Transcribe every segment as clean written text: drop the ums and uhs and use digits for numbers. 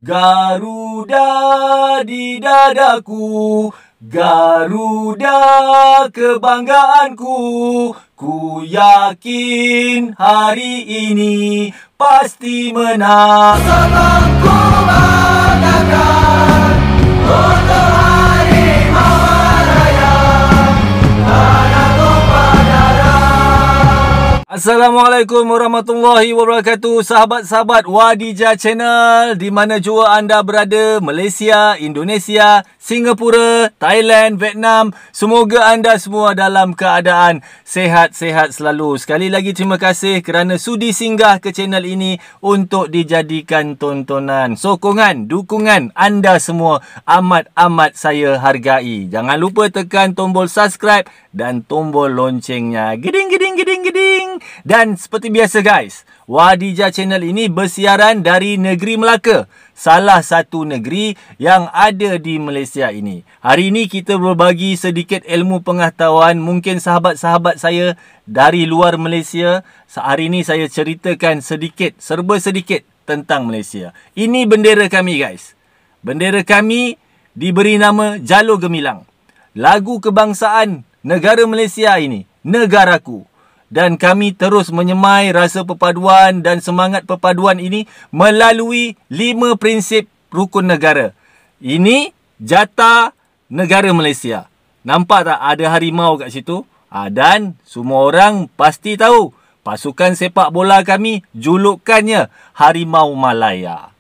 Garuda di dadaku, Garuda kebanggaanku. Ku yakin hari ini pasti menang. Sebabku banggakan untuk Harimau Malaya, tanah tumpah darah. Assalamualaikum warahmatullahi wabarakatuh. Sahabat-sahabat Wadijah Channel, di mana jua anda berada, Malaysia, Indonesia, Singapura, Thailand, Vietnam, semoga anda semua dalam keadaan sehat-sehat selalu. Sekali lagi terima kasih kerana sudi singgah ke channel ini untuk dijadikan tontonan. Sokongan, dukungan anda semua amat-amat saya hargai. Jangan lupa tekan tombol subscribe dan tombol loncengnya. Geding, geding, geding, geding. Dan seperti biasa guys, Wadijah Channel ini bersiaran dari negeri Melaka, salah satu negeri yang ada di Malaysia ini. Hari ini kita berbagi sedikit ilmu pengetahuan. Mungkin sahabat-sahabat saya dari luar Malaysia, hari ini saya ceritakan sedikit, serba sedikit tentang Malaysia. Ini bendera kami guys. Bendera kami diberi nama Jalur Gemilang. Lagu kebangsaan negara Malaysia ini, negaraku. Dan kami terus menyemai rasa perpaduan dan semangat perpaduan ini melalui 5 prinsip rukun negara. Ini jata negara Malaysia. Nampak tak ada harimau kat situ? Dan semua orang pasti tahu pasukan sepak bola kami julukannya Harimau Malaya.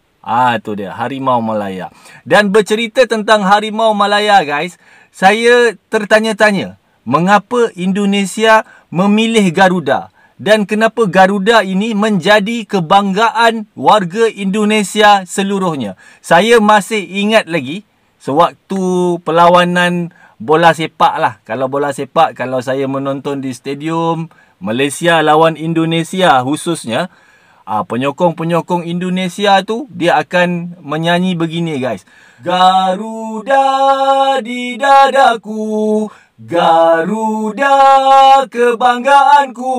Tu dia, Harimau Malaya. Dan bercerita tentang Harimau Malaya guys, saya tertanya-tanya, mengapa Indonesia memilih Garuda? Dan kenapa Garuda ini menjadi kebanggaan warga Indonesia seluruhnya? Saya masih ingat lagi sewaktu perlawanan bola sepak lah. Kalau bola sepak, kalau saya menonton di stadium Malaysia lawan Indonesia khususnya, penyokong-penyokong Indonesia tu dia akan menyanyi begini guys. Garuda di dadaku, Garuda kebanggaanku.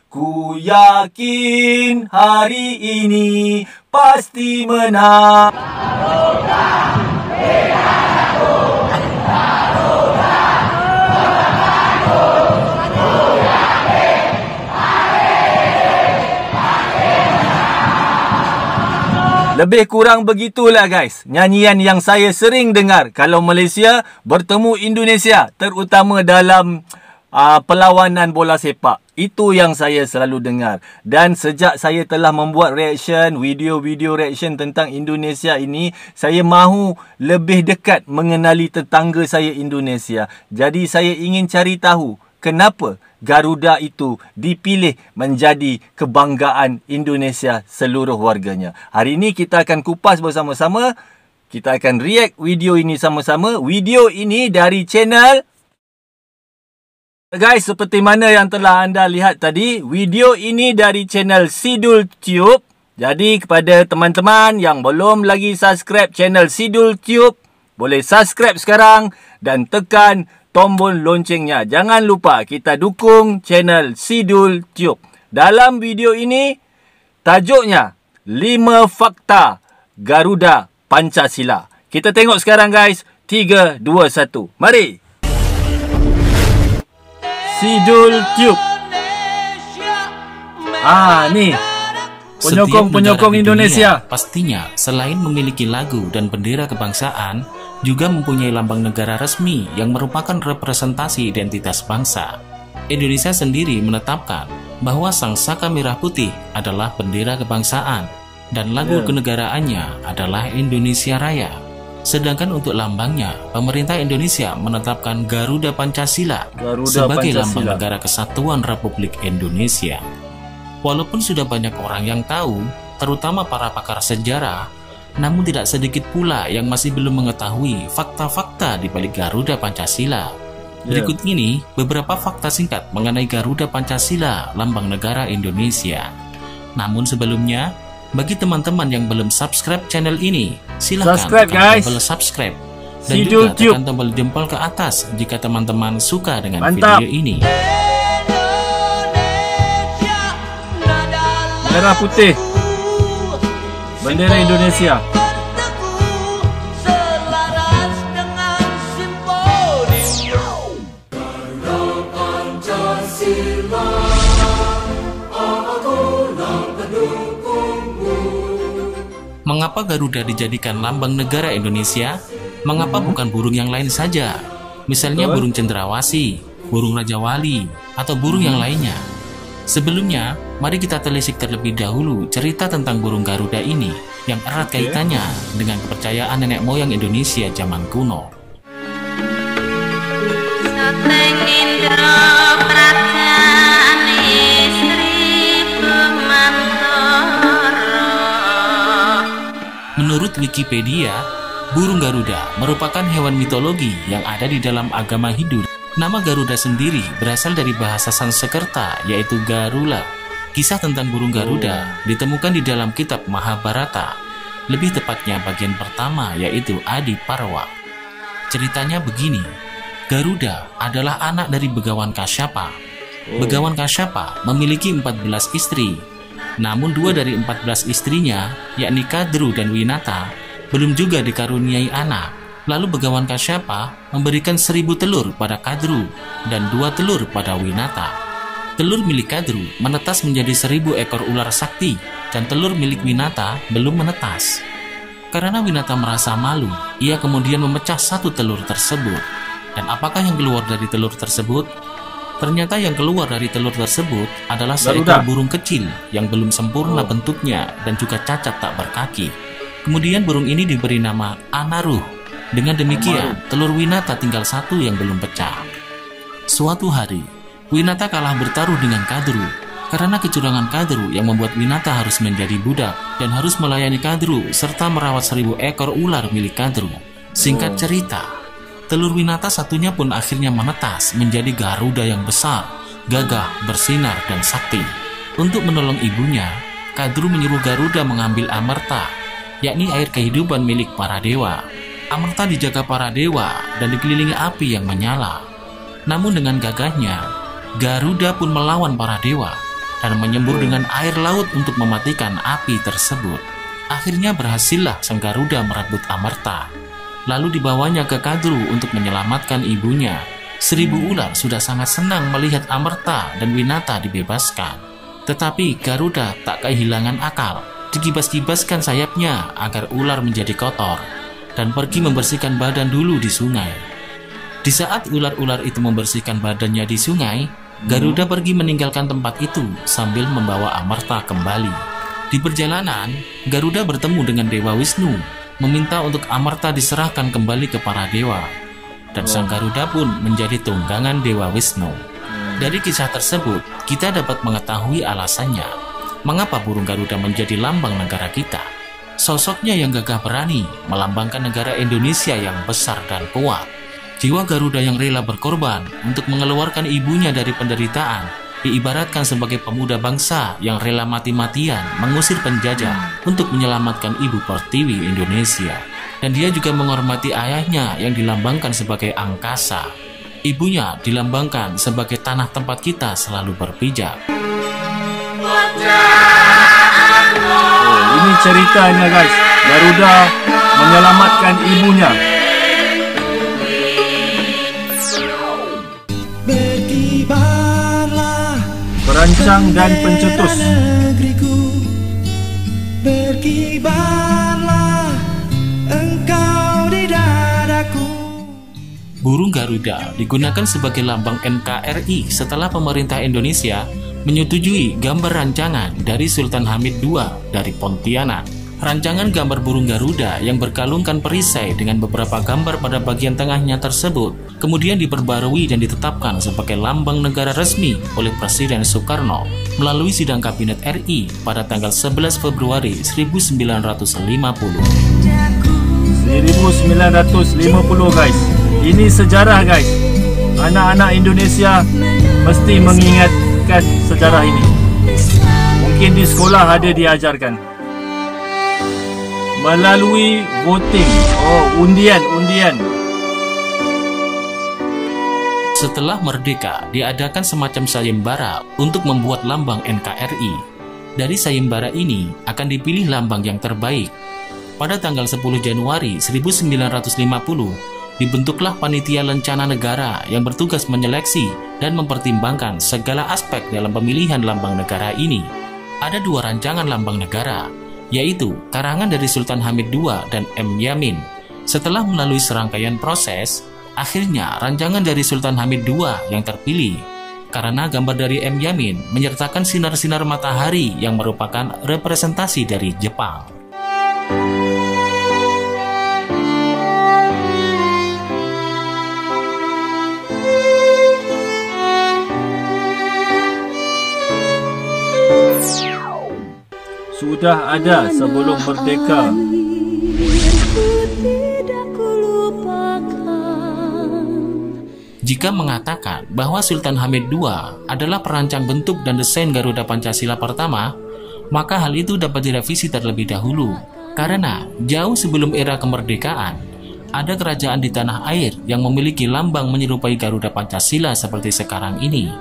Ku yakin hari ini pasti menang. Garuda di dadaku, Garuda kebanggaanku. Ku yakin hari ini pasti menang. Lebih kurang begitulah guys nyanyian yang saya sering dengar kalau Malaysia bertemu Indonesia, terutama dalam perlawanan bola sepak. Itu yang saya selalu dengar. Dan sejak saya telah membuat reaction, video-video reaction tentang Indonesia ini, saya mahu lebih dekat mengenali tetangga saya Indonesia. Jadi saya ingin cari tahu kenapa Garuda itu dipilih menjadi kebanggaan Indonesia seluruh warganya. Hari ini kita akan kupas bersama-sama. Kita akan react video ini sama-sama. Video ini dari channel, guys, seperti mana yang telah anda lihat tadi, video ini dari channel Sidul Tube. Jadi kepada teman-teman yang belum lagi subscribe channel Sidul Tube, boleh subscribe sekarang dan tekan tombol loncengnya. Jangan lupa kita dukung channel Sidul Tube. Dalam video ini, tajuknya 5 Fakta Garuda Pancasila. Kita tengok sekarang guys. 3, 2, 1. Mari. Sidul Tube. Ni penyokong-penyokong Indonesia. Pastinya selain memiliki lagu dan bendera kebangsaan, juga mempunyai lambang negara resmi yang merupakan representasi identitas bangsa. Indonesia sendiri menetapkan bahwa sang saka merah putih adalah bendera kebangsaan dan lagu kenegaraannya adalah Indonesia Raya. Sedangkan untuk lambangnya, pemerintah Indonesia menetapkan Garuda Pancasila sebagai lambang negara kesatuan Republik Indonesia. Walaupun sudah banyak orang yang tahu, terutama para pakar sejarah, namun tidak sedikit pula yang masih belum mengetahui fakta-fakta di balik Garuda Pancasila. Berikut ini beberapa fakta singkat mengenai Garuda Pancasila, lambang negara Indonesia. Namun sebelumnya, bagi teman-teman yang belum subscribe channel ini, silahkan tekan tombol subscribe dan juga tekan tombol jempol ke atas jika teman-teman suka dengan video ini. Merah putih, bendera Indonesia. Mengapa Garuda dijadikan lambang negara Indonesia? Mengapa bukan burung yang lain saja? Misalnya burung cendrawasih, burung Raja Wali, atau burung yang lainnya. Sebelumnya, mari kita telisik terlebih dahulu cerita tentang burung Garuda ini yang erat kaitannya dengan kepercayaan nenek moyang Indonesia zaman kuno. Menurut Wikipedia, burung Garuda merupakan hewan mitologi yang ada di dalam agama Hindu. Nama Garuda sendiri berasal dari bahasa Sanskerta, yaitu Garula. Kisah tentang burung Garuda ditemukan di dalam kitab Mahabharata, lebih tepatnya bagian pertama, yaitu Adi Parwa. Ceritanya begini, Garuda adalah anak dari Begawan Kasyapa. Begawan Kasyapa memiliki 14 istri, namun 2 dari 14 istrinya, yakni Kadru dan Winata, belum juga dikaruniai anak. Lalu Begawan Kasyapa memberikan 1000 telur pada Kadru dan 2 telur pada Winata. Telur milik Kadru menetas menjadi 1000 ekor ular sakti dan telur milik Winata belum menetas. Karena Winata merasa malu, ia kemudian memecah 1 telur tersebut. Dan apakah yang keluar dari telur tersebut? Ternyata yang keluar dari telur tersebut adalah seekor burung kecil yang belum sempurna bentuknya dan juga cacat tak berkaki. Kemudian burung ini diberi nama Anaruh. Dengan demikian, telur Winata tinggal 1 yang belum pecah. Suatu hari, Winata kalah bertaruh dengan Kadru. Karena kecurangan Kadru yang membuat Winata harus menjadi budak dan harus melayani Kadru serta merawat 1000 ekor ular milik Kadru. Singkat cerita, telur Winata satunya pun akhirnya menetas menjadi Garuda yang besar, gagah, bersinar, dan sakti. Untuk menolong ibunya, Kadru menyuruh Garuda mengambil amerta, yakni air kehidupan milik para dewa. Amerta dijaga para dewa dan dikelilingi api yang menyala. Namun dengan gagahnya, Garuda pun melawan para dewa dan menyembur dengan air laut untuk mematikan api tersebut. Akhirnya berhasillah sang Garuda merebut amerta. Lalu dibawanya ke Kadru untuk menyelamatkan ibunya. 1000 ular sudah sangat senang melihat amerta dan Winata dibebaskan. Tetapi Garuda tak kehilangan akal. Dikibas-kibaskan sayapnya agar ular menjadi kotor dan pergi membersihkan badan dulu di sungai. Di saat ular-ular itu membersihkan badannya di sungai, Garuda pergi meninggalkan tempat itu sambil membawa amerta kembali. Di perjalanan, Garuda bertemu dengan Dewa Wisnu, meminta untuk amerta diserahkan kembali ke para dewa. Dan sang Garuda pun menjadi tunggangan Dewa Wisnu. Dari kisah tersebut, kita dapat mengetahui alasannya mengapa burung Garuda menjadi lambang negara kita. Sosoknya yang gagah berani melambangkan negara Indonesia yang besar dan kuat. Jiwa Garuda yang rela berkorban untuk mengeluarkan ibunya dari penderitaan diibaratkan sebagai pemuda bangsa yang rela mati-matian mengusir penjajah untuk menyelamatkan ibu pertiwi Indonesia. Dan dia juga menghormati ayahnya yang dilambangkan sebagai angkasa. Ibunya dilambangkan sebagai tanah tempat kita selalu berpijak. Ini ceritanya guys, Garuda menyelamatkan ibunya. Perancang dan pencetus. Berkibarlah engkau di dadaku. Burung Garuda digunakan sebagai lambang NKRI setelah pemerintah Indonesia menyetujui gambar rancangan dari Sultan Hamid II dari Pontianak. Rancangan gambar burung Garuda yang berkalungkan perisai dengan beberapa gambar pada bagian tengahnya tersebut kemudian diperbarui dan ditetapkan sebagai lambang negara resmi oleh Presiden Soekarno melalui sidang Kabinet RI pada tanggal 11 Februari 1950. 1950 guys. Ini sejarah guys. Anak-anak Indonesia mesti mengingatkan sejarah ini. Mungkin di sekolah ada diajarkan. Melalui voting. Undian. Setelah merdeka, diadakan semacam sayembara untuk membuat lambang NKRI. Dari sayembara ini akan dipilih lambang yang terbaik. Pada tanggal 10 Januari 1950, dibentuklah Panitia Lencana Negara yang bertugas menyeleksi dan mempertimbangkan segala aspek dalam pemilihan lambang negara ini. Ada 2 rancangan lambang negara. yaitu karangan dari Sultan Hamid II dan M. Yamin. Setelah melalui serangkaian proses, akhirnya rancangan dari Sultan Hamid II yang terpilih, karena gambar dari M. Yamin menyertakan sinar-sinar matahari yang merupakan representasi dari Jepang. Sudah ada sebelum merdeka. Jika mengatakan bahwa Sultan Hamid II adalah perancang bentuk dan desain Garuda Pancasila pertama, maka hal itu dapat direvisi terlebih dahulu. Karena jauh sebelum era kemerdekaan, ada kerajaan di tanah air yang memiliki lambang menyerupai Garuda Pancasila seperti sekarang ini,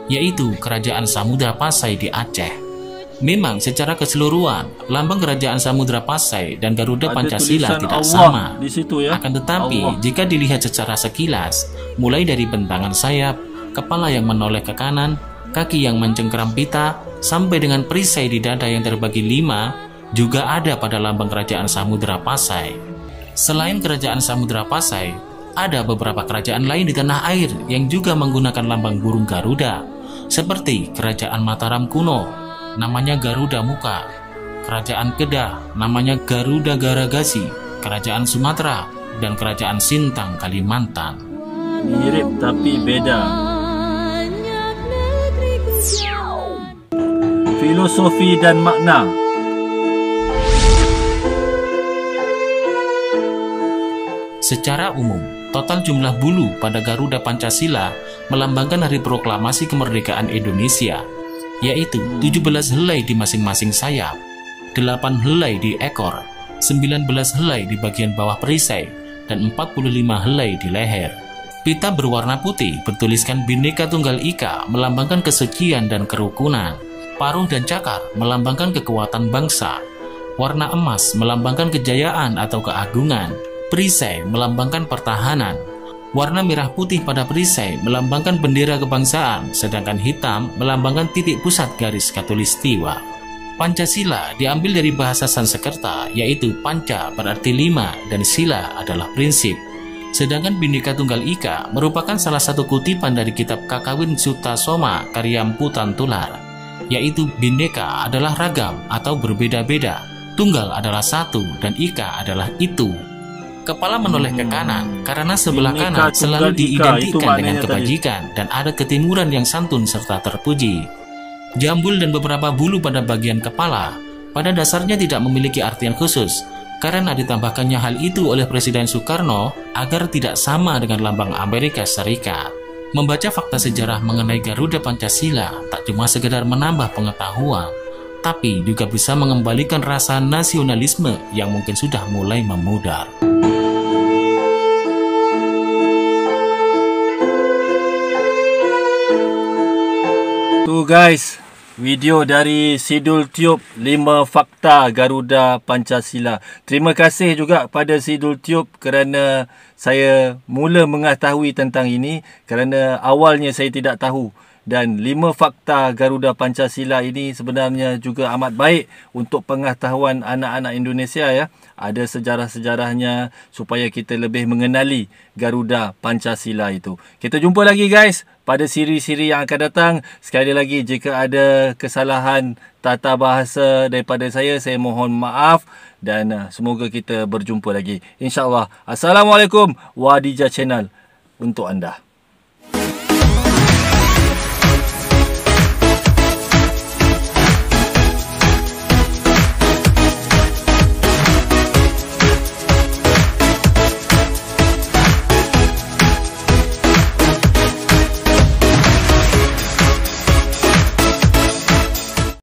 yaitu Kerajaan Samudra Pasai di Aceh. Memang secara keseluruhan, lambang Kerajaan Samudra Pasai dan Garuda Pancasila tidak sama. Di situ ya. Akan tetapi, jika dilihat secara sekilas, mulai dari bentangan sayap, kepala yang menoleh ke kanan, kaki yang mencengkeram pita, sampai dengan perisai di dada yang terbagi 5, juga ada pada lambang Kerajaan Samudra Pasai. Selain Kerajaan Samudra Pasai, ada beberapa kerajaan lain di tanah air yang juga menggunakan lambang burung Garuda, seperti Kerajaan Mataram kuno, namanya Garuda Muka, Kerajaan Kedah, namanya Garuda Garagasi, Kerajaan Sumatera, dan Kerajaan Sintang Kalimantan. Mirip tapi beda. Filosofi dan makna. Secara umum, total jumlah bulu pada Garuda Pancasila melambangkan hari proklamasi kemerdekaan Indonesia, yaitu 17 helai di masing-masing sayap, 8 helai di ekor, 19 helai di bagian bawah perisai, dan 45 helai di leher. Pita berwarna putih bertuliskan Bhinneka Tunggal Ika melambangkan kesucian dan kerukunan. Paruh dan cakar melambangkan kekuatan bangsa. Warna emas melambangkan kejayaan atau keagungan. Perisai melambangkan pertahanan. Warna merah putih pada perisai melambangkan bendera kebangsaan, sedangkan hitam melambangkan titik pusat garis khatulistiwa. Pancasila diambil dari bahasa Sanskerta, yaitu panca berarti 5 dan sila adalah prinsip. Sedangkan Bhinneka Tunggal Ika merupakan salah satu kutipan dari kitab Kakawin Sutta Soma karya Mpu Tantular, yaitu Bhinneka adalah ragam atau berbeda-beda, tunggal adalah satu, dan Ika adalah itu. Kepala menoleh ke kanan karena sebelah kanan selalu diidentikan dengan kebajikan dan ada ketimuran yang santun serta terpuji. Jambul dan beberapa bulu pada bagian kepala pada dasarnya tidak memiliki artian khusus karena ditambahkannya hal itu oleh Presiden Soekarno agar tidak sama dengan lambang Amerika Serikat. Membaca fakta sejarah mengenai Garuda Pancasila tak cuma sekedar menambah pengetahuan, tapi juga bisa mengembalikan rasa nasionalisme yang mungkin sudah mulai memudar. Tuh guys, video dari Sidul Tube 5 fakta Garuda Pancasila. Terima kasih juga pada Sidul Tube kerana saya mula mengetahui tentang ini, kerana awalnya saya tidak tahu. Dan 5 fakta Garuda Pancasila ini sebenarnya juga amat baik untuk pengetahuan anak-anak Indonesia ya. Ada sejarah-sejarahnya supaya kita lebih mengenali Garuda Pancasila itu. Kita jumpa lagi guys pada siri-siri yang akan datang. Sekali lagi jika ada kesalahan tata bahasa daripada saya mohon maaf. Dan semoga kita berjumpa lagi, InsyaAllah. Assalamualaikum. Wadijah Channel untuk anda.